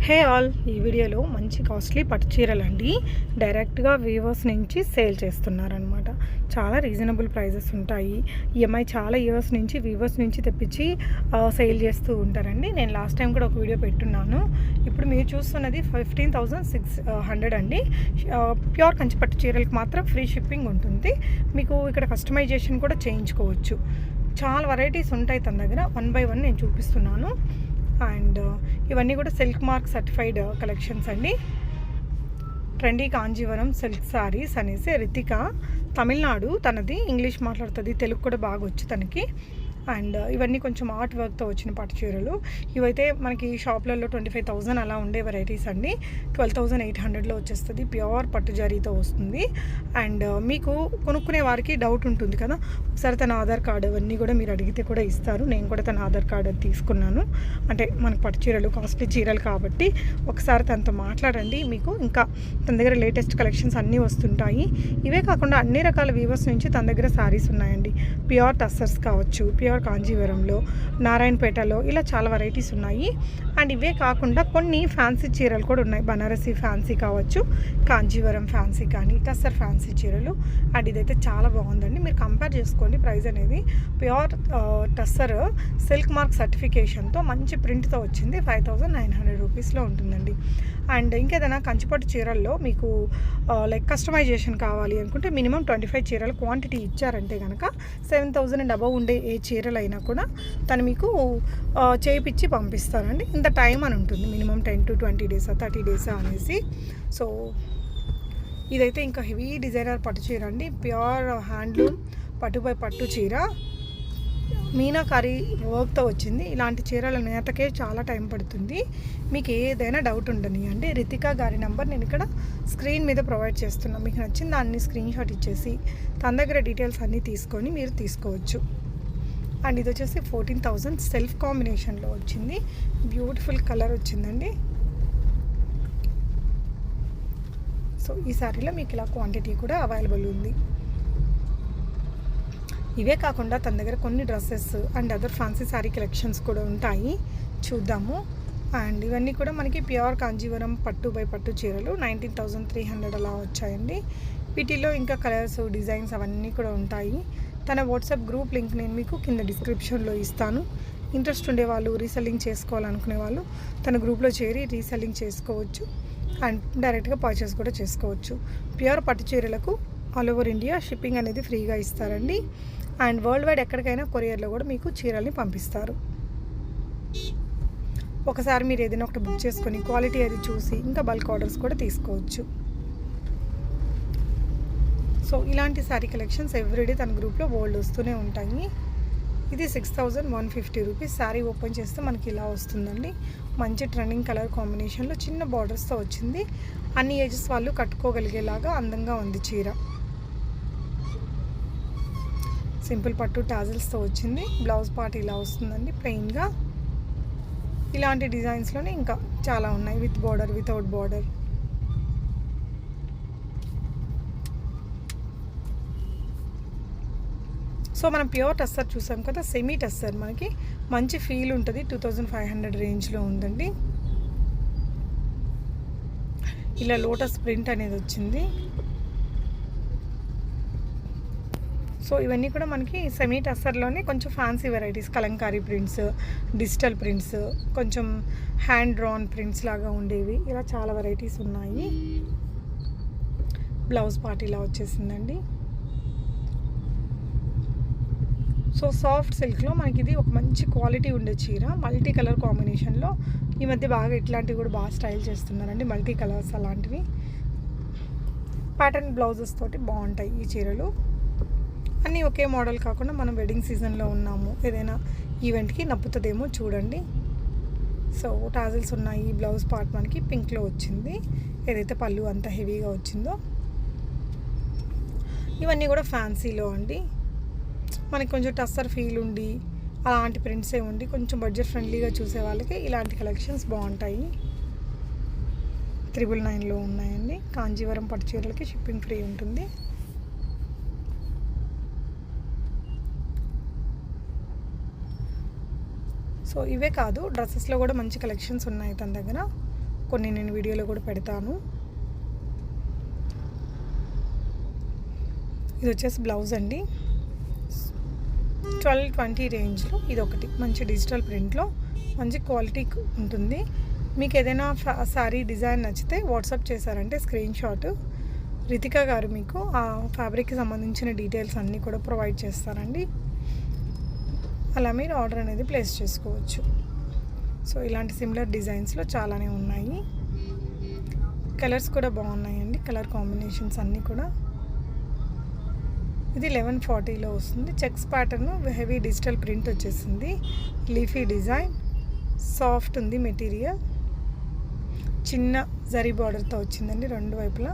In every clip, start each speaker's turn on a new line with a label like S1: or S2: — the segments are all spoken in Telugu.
S1: హే ఆల్, ఈ వీడియోలో మంచి కాస్ట్లీ పట్టు చీరలండి డైరెక్ట్గా వీవర్స్ నుంచి సేల్ చేస్తున్నారనమాట. చాలా రీజనబుల్ ప్రైజెస్ ఉంటాయి. ఈఎంఐ చాలా ఇయర్స్ నుంచి వీవర్స్ నుంచి తెప్పించి సేల్ చేస్తూ ఉంటారండి. నేను లాస్ట్ టైం కూడా ఒక వీడియో పెట్టున్నాను. ఇప్పుడు మీరు చూస్తున్నది 15,600 అండి. ప్యూర్ కంచి పట్టు చీరలకు మాత్రం ఫ్రీ షిప్పింగ్ ఉంటుంది. మీకు ఇక్కడ కస్టమైజేషన్ కూడా చేయించుకోవచ్చు. చాలా వెరైటీస్ ఉంటాయి తన దగ్గర. 1 by 1 నేను చూపిస్తున్నాను. అండ్ ఇవన్నీ కూడా సిల్క్ మార్క్ సర్టిఫైడ్ కలెక్షన్స్ అండి. ట్రెండీ కాంజీవరం సిల్క్ శారీస్ అనేసి రితిక, తమిళనాడు తనది. ఇంగ్లీష్ మాట్లాడుతుంది, తెలుగు కూడా బాగా వచ్చు తనకి. అండ్ ఇవన్నీ కొంచెం ఆర్ట్ వర్క్తో వచ్చిన పట్టు చీరలు. ఇవైతే మనకి షాప్లలో 25,000 అలా ఉండే వెరైటీస్ అండి. 12,800లో వచ్చేస్తుంది. ప్యూర్ పట్టు జరీతో వస్తుంది. అండ్ మీకు కొనుక్కునే వారికి డౌట్ ఉంటుంది కదా, ఒకసారి తన ఆధార్ కార్డు అవన్నీ కూడా మీరు అడిగితే కూడా ఇస్తారు. నేను కూడా తన ఆధార్ కార్డు తీసుకున్నాను. అంటే మనకు పట్టు చీరలు కాస్ట్లీ చీరలు కాబట్టి ఒకసారి తనతో మాట్లాడండి. మీకు ఇంకా తన దగ్గర లేటెస్ట్ కలెక్షన్స్ అన్నీ వస్తుంటాయి. ఇవే కాకుండా అన్ని రకాల వీవర్స్ నుంచి తన దగ్గర శారీస్ ఉన్నాయండి. ప్యూర్ టస్సర్స్ కావచ్చు, ప్యూర్ కాంజీవరంలో, నారాయణపేటలో ఇలా చాలా వెరైటీస్ ఉన్నాయి. అండ్ ఇవే కాకుండా కొన్ని ఫ్యాన్సీ చీరలు కూడా ఉన్నాయి. బనారసీ ఫ్యాన్సీ కావచ్చు, కాంజీవరం ఫ్యాన్సీ కానీ, టస్సర్ ఫ్యాన్సీ చీరలు. అండ్ ఇదైతే చాలా బాగుందండి. మీరు కంపేర్ చేసుకోండి ప్రైస్ అనేది. ప్యూర్ టస్సర్ సిల్క్ మార్క్ సర్టిఫికేషన్తో మంచి ప్రింట్తో వచ్చింది. 5,900 రూపీస్లో ఉంటుందండి. అండ్ ఇంకేదైనా కంచిపట్టు చీరల్లో మీకు లైక్ కస్టమైజేషన్ కావాలి అనుకుంటే మినిమం 25 చీరల క్వాంటిటీ ఇచ్చారంటే కనుక 7,000 అండ్ అబవ్ ఉండే ఏ చీరలు అయినా కూడా తను మీకు చేయించి పంపిస్తారండి. ఇంత టైం అని ఉంటుంది, మినిమం 10 to 20 డేసా 30 డేసా అనేసి. సో ఇదైతే ఇంకా హెవీ డిజైనర్ పట్టు చీర అండి. ప్యూర్ హ్యాండ్లూమ్ పట్టుపై పట్టు చీర, మీనాకారి వర్క్తో వచ్చింది. ఇలాంటి చీరల నేతకే చాలా టైం పడుతుంది. మీకు ఏదైనా డౌట్ ఉండని అండి, రితికా గారి నెంబర్ నేను ఇక్కడ స్క్రీన్ మీద ప్రొవైడ్ చేస్తున్నాను. మీకు నచ్చిన దాన్ని స్క్రీన్ షాట్ ఇచ్చేసి తన దగ్గర డీటెయిల్స్ అన్నీ తీసుకొని మీరు తీసుకోవచ్చు. అండ్ ఇది వచ్చేసి 14,000 సెల్ఫ్ కాంబినేషన్లో వచ్చింది. బ్యూటిఫుల్ కలర్ వచ్చిందండి. సో ఈ శారీలో మీకు ఇలా క్వాంటిటీ కూడా అవైలబుల్ ఉంది. ఇవే కాకుండా తన దగ్గర కొన్ని dresses and other fancy sari collections కూడా ఉంటాయి, చూద్దాము. అండ్ ఇవన్నీ కూడా మనకి ప్యూర్ కాంజీవరం పట్టు బై పట్టు చీరలు 19,300 అలా వచ్చాయండి. వీటిలో ఇంకా కలర్స్, డిజైన్స్ అవన్నీ కూడా ఉంటాయి. తన వాట్సాప్ గ్రూప్ లింక్ నేను మీకు కింద డిస్క్రిప్షన్లో ఇస్తాను. ఇంట్రెస్ట్ ఉండేవాళ్ళు, రీసెల్లింగ్ చేసుకోవాలనుకునే వాళ్ళు తన గ్రూప్లో చేరి రీసెల్లింగ్ చేసుకోవచ్చు. అండ్ డైరెక్ట్గా పర్చేస్ కూడా చేసుకోవచ్చు. ప్యూర్ పట్టు చీరలకు ఆల్ ఓవర్ ఇండియా షిప్పింగ్ అనేది ఫ్రీగా ఇస్తారండి. అండ్ వరల్డ్ వైడ్ ఎక్కడికైనా కొరియర్లో కూడా మీకు చీరల్ని పంపిస్తారు. ఒకసారి మీరు ఏదైనా ఒకటి బుక్ చేసుకొని క్వాలిటీ అది చూసి ఇంకా బల్క్ ఆర్డర్స్ కూడా తీసుకోవచ్చు. సో ఇలాంటి శారీ కలెక్షన్స్ ఎవ్రీడే తన గ్రూప్లో బోల్డ్ వస్తూనే ఉంటాయి. ఇది 6,150 రూపీస్. శారీ ఓపెన్ చేస్తే మనకి ఇలా వస్తుందండి. మంచి ట్రెండింగ్ కలర్ కాంబినేషన్లో చిన్న బార్డర్స్తో వచ్చింది. అన్ని ఏజెస్ వాళ్ళు కట్టుకోగలిగేలాగా అందంగా ఉంది చీర. సింపుల్ పట్టు టాజిల్స్తో వచ్చింది. బ్లౌజ్ పార్ట్ ఇలా వస్తుందండి ప్లెయిన్గా. ఇలాంటి డిజైన్స్లోనే ఇంకా చాలా ఉన్నాయి, with border, without border. So మనం ప్యూర్ టస్సర్ చూసాం కదా, సెమీ టస్సర్ మనకి మంచి ఫీల్ ఉంటుంది. 2,500 రేంజ్లో ఉందండి. ఇలా లోటస్ ప్రింట్ అనేది వచ్చింది. సో ఇవన్నీ కూడా మనకి సెమీ టస్సర్లోనే కొంచెం fancy varieties, Kalamkari prints, digital prints, కొంచెం హ్యాండ్ డ్రాన్ ప్రింట్స్ లాగా ఉండేవి. ఇలా చాలా వెరైటీస్ ఉన్నాయి. బ్లౌజ్ పార్ట్ ఇలా వచ్చేసిందండి. సో సాఫ్ట్ సిల్క్లో మనకి ఇది ఒక మంచి క్వాలిటీ ఉండే చీర. మల్టీ కలర్ కాంబినేషన్లో ఈ మధ్య బాగా ఇట్లాంటివి కూడా బాగా స్టైల్ చేస్తున్నారండి, మల్టీ కలర్స్ అలాంటివి. ప్యాటర్న్ బ్లౌజెస్ తోటి బాగుంటాయి ఈ చీరలు. అన్నీ ఒకే మోడల్ కాకుండా మనం వెడ్డింగ్ సీజన్లో ఉన్నాము, ఏదైనా ఈవెంట్కి నప్పుతుందేమో చూడండి. సో టాజిల్స్ ఉన్నాయి. బ్లౌజ్ పార్ట్ మనకి పింక్లో వచ్చింది. ఏదైతే పళ్ళు అంత హెవీగా వచ్చిందో ఇవన్నీ కూడా ఫ్యాన్సీలో అండి. మనకి కొంచెం టస్సర్ ఫీల్ ఉండి అలాంటి ప్రింట్సే ఉండి కొంచెం బడ్జెట్ ఫ్రెండ్లీగా చూసే వాళ్ళకి ఇలాంటి కలెక్షన్స్ బాగుంటాయి. 999లో ఉన్నాయండి. కాంజీవరం పట్టు చీరలకి షిప్పింగ్ ఫ్రీ ఉంటుంది. సో ఇవే కాదు, డ్రెస్సెస్లో కూడా మంచి కలెక్షన్స్ ఉన్నాయి తన దగ్గర. కొన్ని నేను వీడియోలో కూడా పెడతాను. ఇది వచ్చేసి బ్లౌజ్ అండి. 12-20 రేంజ్లో ఇది ఒకటి మంచి డిజిటల్ ప్రింట్లో మంచి క్వాలిటీ ఉంటుంది. మీకు ఏదైనా శారీ డిజైన్ నచ్చితే వాట్సాప్ చేశారంటే స్క్రీన్ షాట్ రితికా గారు మీకు ఆ ఫ్యాబ్రిక్కి సంబంధించిన డీటెయిల్స్ అన్నీ కూడా ప్రొవైడ్ చేస్తారండి. అలా మీరు ఆర్డర్ అనేది ప్లేస్ చేసుకోవచ్చు. సో ఇలాంటి సిమిలర్ డిజైన్స్లో చాలానే ఉన్నాయి. కలర్స్ కూడా బాగున్నాయండి. కలర్ కాంబినేషన్స్ అన్నీ కూడా. ఇది 1140లో వస్తుంది. Checks pattern heavy digital print వచ్చేసింది. లీఫీ డిజైన్, సాఫ్ట్ ఉంది మెటీరియల్. చిన్న జరీ బార్డర్తో వచ్చిందండి రెండు వైపులా.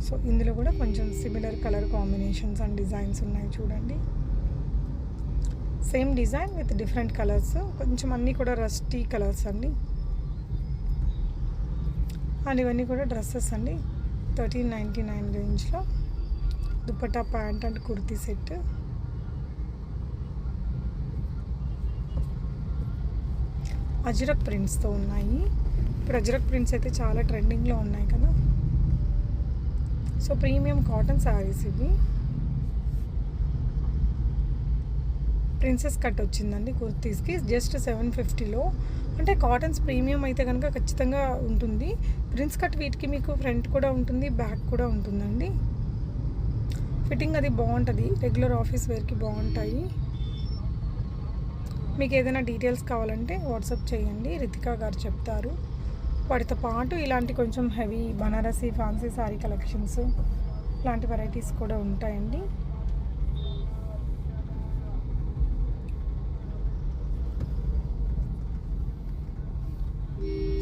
S1: సో ఇందులో కూడా కొంచెం similar colour combinations and designs ఉన్నాయి చూడండి. Same design with different colours, కొంచెం అన్నీ కూడా రస్టీ కలర్స్ అండి. అండ్ ఇవన్నీ కూడా డ్రెస్సెస్ అండి. 1399 రేంజ్లో dupatta, pant and kurti set. Ajrak ప్రింట్స్తో ఉన్నాయి. ఇప్పుడు అజ్రక్ ప్రింట్స్ అయితే చాలా ట్రెండింగ్లో ఉన్నాయి కదా. సో ప్రీమియం కాటన్ శారీస్ ఇవి. ప్రిన్సెస్ కట్ వచ్చిందండి కుర్తీస్కి. జస్ట్ 750లో. అంటే కాటన్స్ ప్రీమియం అయితే కనుక ఖచ్చితంగా ఉంటుంది. ప్రిన్స్ కట్ వీటికి మీకు ఫ్రంట్ కూడా ఉంటుంది, బ్యాక్ కూడా ఉంటుందండి. ఫిట్టింగ్ అది బాగుంటుంది. రెగ్యులర్ ఆఫీస్ వేర్కి బాగుంటాయి. మీకు ఏదైనా డీటెయిల్స్ కావాలంటే వాట్సాప్ చేయండి, రితికా గారు చెప్తారు. వాటితో పాటు ఇలాంటి కొంచెం heavy Banarasi fancy sari collections ఇలాంటి వెరైటీస్ కూడా ఉంటాయండి.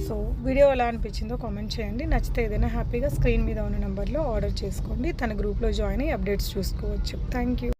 S1: సో వీడియో ఎలా అనిపించిందో కామెంట్ చేయండి. నచ్చితే ఏదైనా హ్యాపీగా స్క్రీన్ మీద ఉన్న నెంబర్లో ఆర్డర్ చేసుకోండి. తన గ్రూప్లో జాయిన్ అయ్యి అప్డేట్స్ చూసుకోవచ్చు. Thank you.